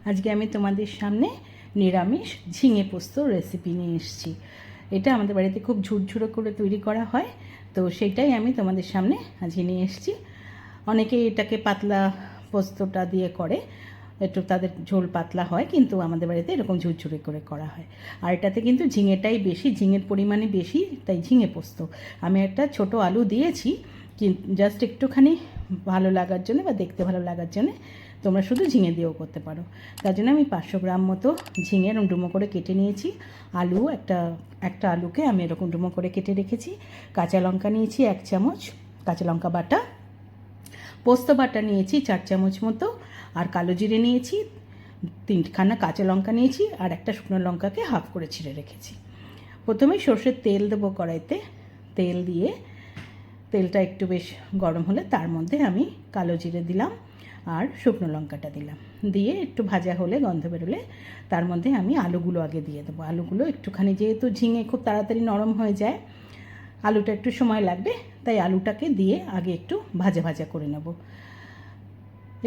আজকে আমি তোমাদের সামনে নিরামিষ ঝিঙে পোস্ত রেসিপি নিয়ে এসেছি। এটা আমাদের বাড়িতে খুব ঝুরঝুরো করে তৈরি করা হয়, তো সেটাই আমি তোমাদের সামনে আজকে নিয়ে এসেছি। অনেকে এটাকে পাতলা পোস্তটা দিয়ে করে, একটু তাদের ঝোল পাতলা হয়, কিন্তু আমাদের বাড়িতে এরকম ঝুরঝুরে করে করা হয়। আর এটাতে কিন্তু ঝিঙেটাই বেশি, ঝিঙের পরিমাণে বেশি, তাই ঝিঙে পোস্ত। আমি একটা ছোট আলু দিয়েছি, কিন্তু জাস্ট একটুখানি ভালো লাগার জন্য বা দেখতে ভালো লাগার জন্য। তোমরা শুধু ঝিঙে দিয়েও করতে পারো। তার জন্য আমি 500 গ্রাম মতো ঝিঙে এরকম ডুমো করে কেটে নিয়েছি। আলু একটা আলুকে আমি এরকম ডুমো করে কেটে রেখেছি। কাঁচা লঙ্কা নিয়েছি 1 চামচ, কাঁচা লঙ্কা বাটা। পোস্ত বাটা নিয়েছি 4 চামচ মতো। আর কালো জিরে নিয়েছি 3খানা, কাঁচা লঙ্কা নিয়েছি আর একটা শুকনো লঙ্কাকে হাফ করে ছিঁড়ে রেখেছি। প্রথমেই সর্ষের তেল দেবো কড়াইতে। তেল দিয়ে তেলটা একটু বেশ গরম হলে তার মধ্যে আমি কালো জিরে দিলাম আর শুকনো লঙ্কাটা দিলাম। দিয়ে একটু ভাজা হলে, গন্ধ বেরোলে তার মধ্যে আমি আলুগুলো আগে দিয়ে দেবো। আলুগুলো একটুখানি, যেহেতু ঝিঙে খুব তাড়াতাড়ি নরম হয়ে যায়, আলুটা একটু সময় লাগবে, তাই আলুটাকে দিয়ে আগে একটু ভাজা ভাজা করে নেব।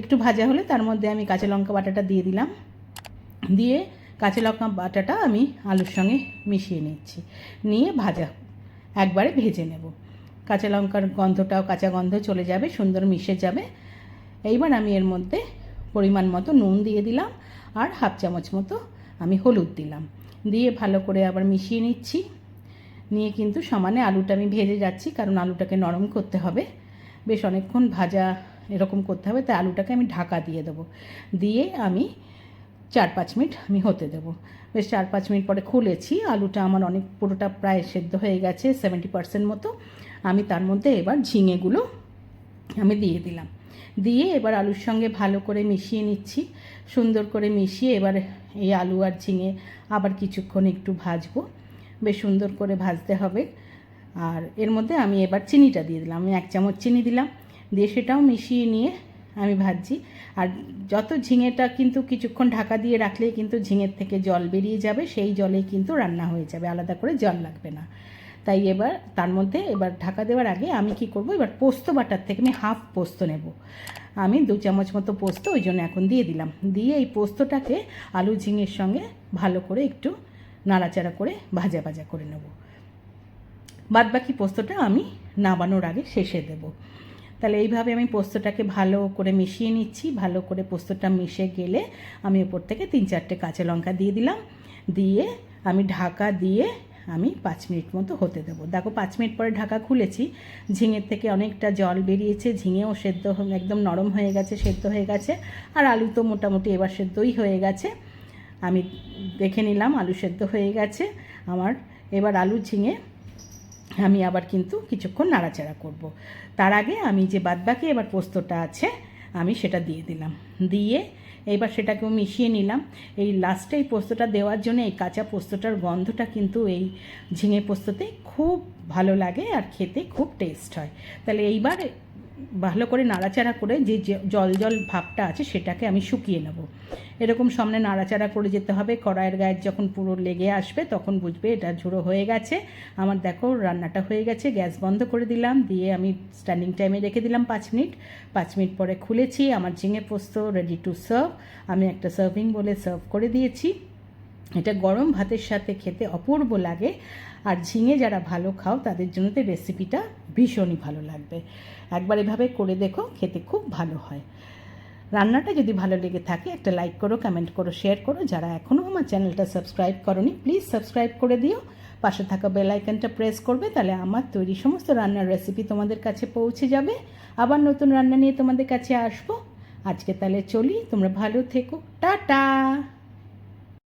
একটু ভাজা হলে তার মধ্যে আমি কাঁচা লঙ্কা বাটাটা দিয়ে দিলাম। দিয়ে কাঁচা লঙ্কা বাটাটা আমি আলুর সঙ্গে মিশিয়ে নিচ্ছি, নিয়ে একবারে ভেজে নেব। কাঁচা লঙ্কার গন্ধটাও, কাঁচা গন্ধ চলে যাবে, সুন্দর মিশে যাবে। এইবার আমি এর মধ্যে পরিমাণ মতো নুন দিয়ে দিলাম আর হাফ চামচ মতো আমি হলুদ দিলাম। দিয়ে ভালো করে আবার মিশিয়ে নিচ্ছি। নিয়ে কিন্তু সমানে আলুটা আমি ভেজে যাচ্ছি, কারণ আলুটাকে নরম করতে হবে, বেশ অনেকক্ষণ ভাজা এরকম করতে হবে। তাই আলুটাকে আমি ঢাকা দিয়ে দেবো। দিয়ে আমি 4-5 মিনিট আমি হতে দেবো। বেশ 4-5 মিনিট পরে খুলেছি, আলুটা আমার অনেক পুরোটা প্রায় সেদ্ধ হয়ে গেছে, 70% মতো। আমি তার মধ্যে এবার ঝিঙেগুলো আমি দিয়ে দিলাম। দিয়ে এবার আলুর সঙ্গে ভালো করে মিশিয়ে নিচ্ছি। সুন্দর করে মিশিয়ে এবার এই আলু আর ঝিঙে আবার কিছুক্ষণ একটু ভাজবো, বেশ সুন্দর করে ভাজতে হবে। আর এর মধ্যে আমি এবার চিনিটা দিয়ে দিলাম। আমি 1 চামচ চিনি দিলাম, দিয়ে সেটাও মিশিয়ে নিয়ে আমি ভাজছি। আর যত ঝিঙেটা কিন্তু কিছুক্ষণ ঢাকা দিয়ে রাখলেই কিন্তু ঝিঙের থেকে জল বেরিয়ে যাবে, সেই জলেই কিন্তু রান্না হয়ে যাবে, আলাদা করে জল লাগবে না। তাই এবার তার মধ্যে এবার ঢাকা দেওয়ার আগে আমি কি করব, এবার পোস্ত বাটার থেকে আমি হাফ পোস্ত নেব। আমি 2 চামচ মতো পোস্ত ওই জন্য এখন দিয়ে দিলাম। দিয়ে এই পোস্তটাকে আলু ঝিঙের সঙ্গে ভালো করে একটু নাড়াচাড়া করে ভাজা ভাজা করে নেব। বাদবাকি পোস্তটা আমি নামানোর আগে শেষে দেব। তাহলে এইভাবে আমি পোস্তটাকে ভালো করে মিশিয়ে নিচ্ছি। ভালো করে পোস্তটা মিশে গেলে আমি ওপর থেকে 3-4টে কাঁচা লঙ্কা দিয়ে দিলাম। দিয়ে আমি ঢাকা দিয়ে আমি 5 মিনিট মতো হতে দেবো। দেখো 5 মিনিট পরে ঢাকা খুলেছি, ঝিঙের থেকে অনেকটা জল বেরিয়েছে, ঝিঙেও সেদ্ধ একদম নরম হয়ে গেছে, সেদ্ধ হয়ে গেছে। আর আলু তো মোটামুটি এবার সেদ্ধই হয়ে গেছে। আমি দেখে নিলাম আলু সেদ্ধ হয়ে গেছে আমার। এবার আলু ঝিঙে আমি আবার কিন্তু কিছুক্ষণ নাড়াচাড়া করব। তার আগে আমি যে বাদবাকি এবার পোস্তটা আছে আমি সেটা দিয়ে দিলাম। দিয়ে এবার সেটাকেও মিশিয়ে নিলাম। এই লাস্টে এই পোস্তটা দেওয়ার জন্য এই কাঁচা পোস্তটার গন্ধটা কিন্তু এই ঝিঙে পোস্ততে খুব ভালো লাগে আর খেতে খুব টেস্ট হয়। তাহলে এইবার ভালো করে নাড়াচাড়া করে যে জল জল ভাবটা আছে সেটাকে আমি শুকিয়ে নেব। এরকম সামনে নাড়াচাড়া করে যেতে হবে। কড়াইয়ের গায়ে যখন পুরো লেগে আসবে তখন বুঝবে এটা ঝোড়ো হয়ে গেছে আমার। দেখো রান্নাটা হয়ে গেছে, গ্যাস বন্ধ করে দিলাম। দিয়ে আমি স্ট্যান্ডিং টাইমে রেখে দিলাম 5 মিনিট। 5 মিনিট পরে খুলেছি, আমার ঝিঙে পোস্ত রেডি টু সার্ভ। আমি একটা সার্ভিং বলে সার্ভ করে দিয়েছি। এটা গরম ভাতের সাথে খেতে অপূর্ব লাগে। আর ঝিঙে যারা ভালো খাও তাদের জন্য তো রেসিপিটা ভীষণই ভালো লাগবে। একবার এভাবে করে দেখো, খেতে খুব ভালো হয়। রান্নাটা যদি ভালো লেগে থাকে একটা লাইক করো, কমেন্ট করো, শেয়ার করো। যারা এখনও আমার চ্যানেলটা সাবস্ক্রাইব করোনি প্লিজ সাবস্ক্রাইব করে দিও। পাশে থাকা বেল আইকনটা প্রেস করবে, তাহলে আমার তৈরি সমস্ত রান্নার রেসিপি তোমাদের কাছে পৌঁছে যাবে। আবার নতুন রান্না নিয়ে তোমাদের কাছে আসবো। আজকে তাহলে চলি, তোমরা ভালো থেকো, টাটা।